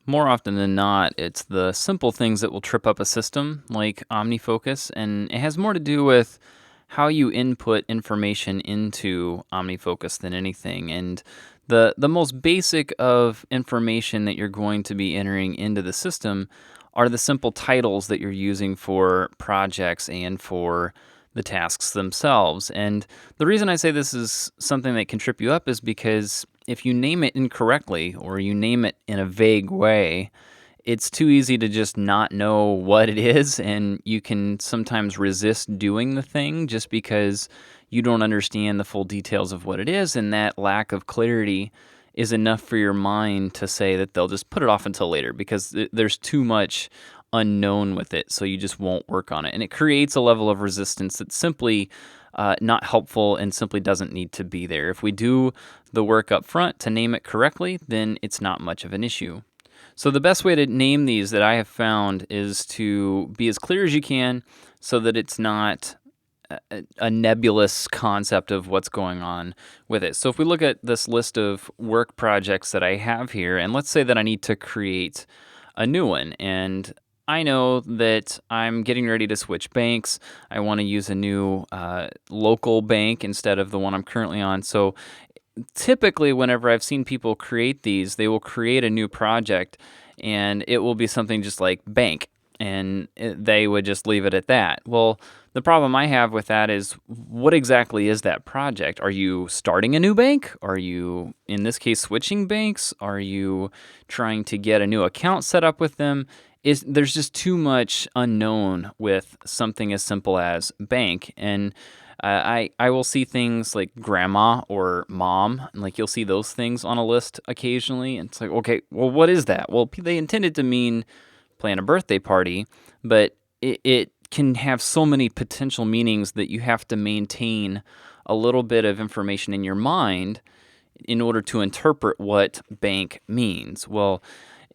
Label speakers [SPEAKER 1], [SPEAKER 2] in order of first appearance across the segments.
[SPEAKER 1] More often than not, it's the simple things that will trip up a system like OmniFocus, and it has more to do with how you input information into OmniFocus than anything. And the most basic of information that you're going to be entering into the system are the simple titles that you're using for projects and for the tasks themselves. And the reason I say this is something that can trip you up is because if you name it incorrectly or you name it in a vague way, it's too easy to just not know what it is, and you can sometimes resist doing the thing just because you don't understand the full details of what it is, and that lack of clarity is enough for your mind to say that they'll just put it off until later because there's too much unknown with it, so you just won't work on it. And it creates a level of resistance that's simply not helpful and simply doesn't need to be there. If we do the work up front to name it correctly, then it's not much of an issue. So the best way to name these that I have found is to be as clear as you can so that it's not a nebulous concept of what's going on with it. So if we look at this list of work projects that I have here, and let's say that I need to create a new one, and I know that I'm getting ready to switch banks. I want to use a new local bank instead of the one I'm currently on. So typically, whenever I've seen people create these, they will create a new project and it will be something just like bank, and they would just leave it at that. Well, the problem I have with that is what exactly is that project? Are you starting a new bank? Are you, in this case, switching banks? Are you trying to get a new account set up with them? There's just too much unknown with something as simple as bank. And I will see things like grandma or mom, and like you'll see those things on a list occasionally. And it's like, okay, well, what is that? Well, they intended to mean plan a birthday party, but it can have so many potential meanings that you have to maintain a little bit of information in your mind in order to interpret what bank means. Well,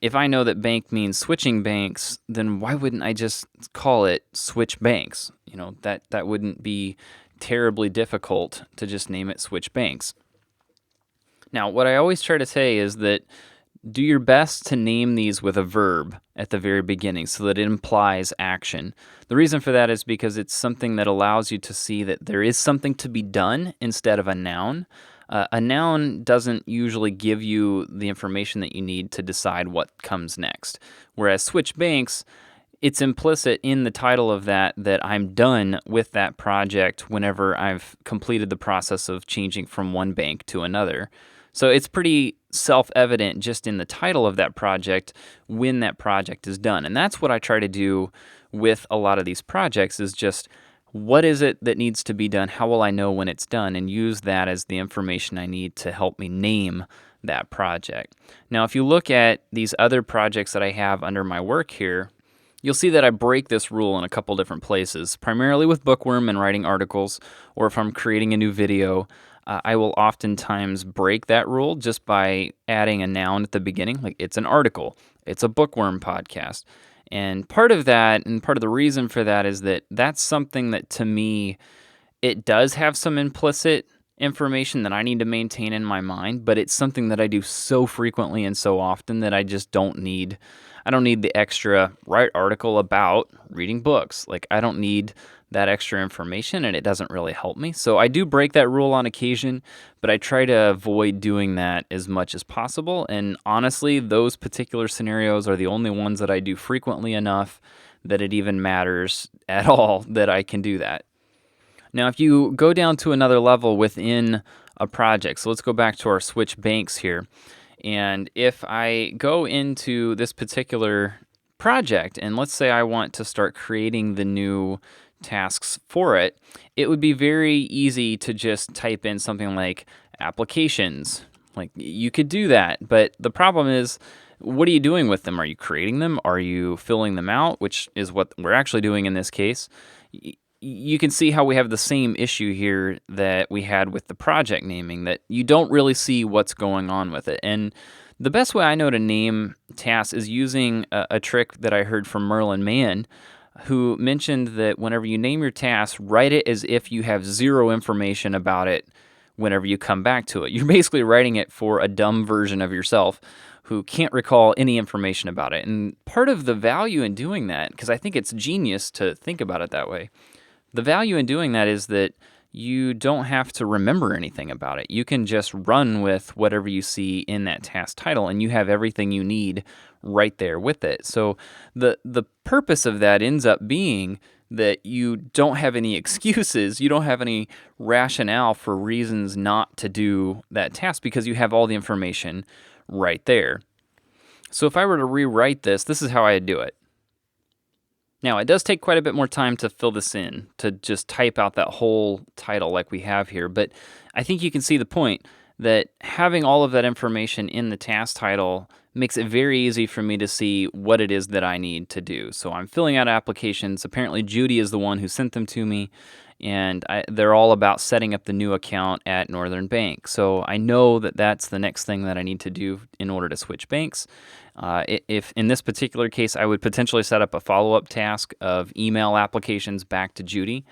[SPEAKER 1] if I know that bank means switching banks, then why wouldn't I just call it switch banks? That wouldn't be terribly difficult to just name it switch banks. Now, what I always try to say is that do your best to name these with a verb at the very beginning so that it implies action. The reason for that is because it's something that allows you to see that there is something to be done instead of a noun. A noun doesn't usually give you the information that you need to decide what comes next, whereas switch banks, it's implicit in the title of that I'm done with that project whenever I've completed the process of changing from one bank to another. So it's pretty self-evident just in the title of that project when that project is done. And that's what I try to do with a lot of these projects is just what is it that needs to be done? How will I know when it's done? And use that as the information I need to help me name that project. Now, if you look at these other projects that I have under my work here, you'll see that I break this rule in a couple different places, primarily with Bookworm and writing articles, or if I'm creating a new video, I will oftentimes break that rule just by adding a noun at the beginning, like it's an article, it's a Bookworm podcast. And part of that, and part of the reason for that is that that's something that to me, it does have some implicit information that I need to maintain in my mind, but it's something that I do so frequently and so often that I just don't need the extra write article about reading books. Like I don't need that extra information and it doesn't really help me. So I do break that rule on occasion, but I try to avoid doing that as much as possible. And honestly, those particular scenarios are the only ones that I do frequently enough that it even matters at all that I can do that. Now, if you go down to another level within a project, so let's go back to our switch banks here. And if I go into this particular project, and let's say I want to start creating the new tasks for it, it would be very easy to just type in something like applications. Like you could do that, but the problem is, what are you doing with them? Are you creating them? Are you filling them out? Which is what we're actually doing in this case. You can see how we have the same issue here that we had with the project naming, that you don't really see what's going on with it. And the best way I know to name tasks is using a trick that I heard from Merlin Mann, who mentioned that whenever you name your task, write it as if you have zero information about it whenever you come back to it. You're basically writing it for a dumb version of yourself who can't recall any information about it. And part of the value in doing that, because I think it's genius to think about it that way, the value in doing that is that you don't have to remember anything about it. You can just run with whatever you see in that task title, and you have everything you need right there with it. So the purpose of that ends up being that you don't have any excuses. You don't have any rationale for reasons not to do that task because you have all the information right there. So if I were to rewrite this, this is how I'd do it. Now, it does take quite a bit more time to fill this in, to just type out that whole title like we have here, but I think you can see the point that having all of that information in the task title makes it very easy for me to see what it is that I need to do. So I'm filling out applications. Apparently, Judy is the one who sent them to me, and they're all about setting up the new account at Northern Bank. So I know that that's the next thing that I need to do in order to switch banks. If in this particular case, I would potentially set up a follow-up task of email applications back to Judy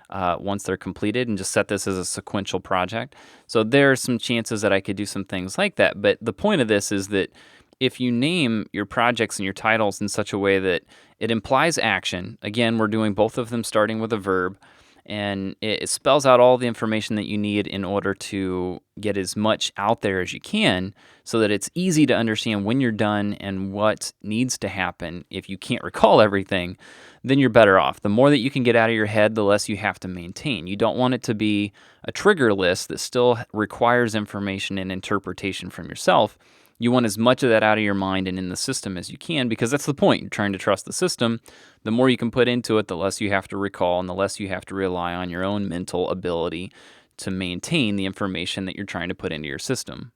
[SPEAKER 1] once they're completed and just set this as a sequential project. So there are some chances that I could do some things like that. But the point of this is that if you name your projects and your titles in such a way that it implies action, again, we're doing both of them starting with a verb, and it spells out all the information that you need in order to get as much out there as you can so that it's easy to understand when you're done and what needs to happen. If you can't recall everything, then you're better off. The more that you can get out of your head, the less you have to maintain. You don't want it to be a trigger list that still requires information and interpretation from yourself. You want as much of that out of your mind and in the system as you can, because that's the point. You're trying to trust the system. The more you can put into it, the less you have to recall and the less you have to rely on your own mental ability to maintain the information that you're trying to put into your system.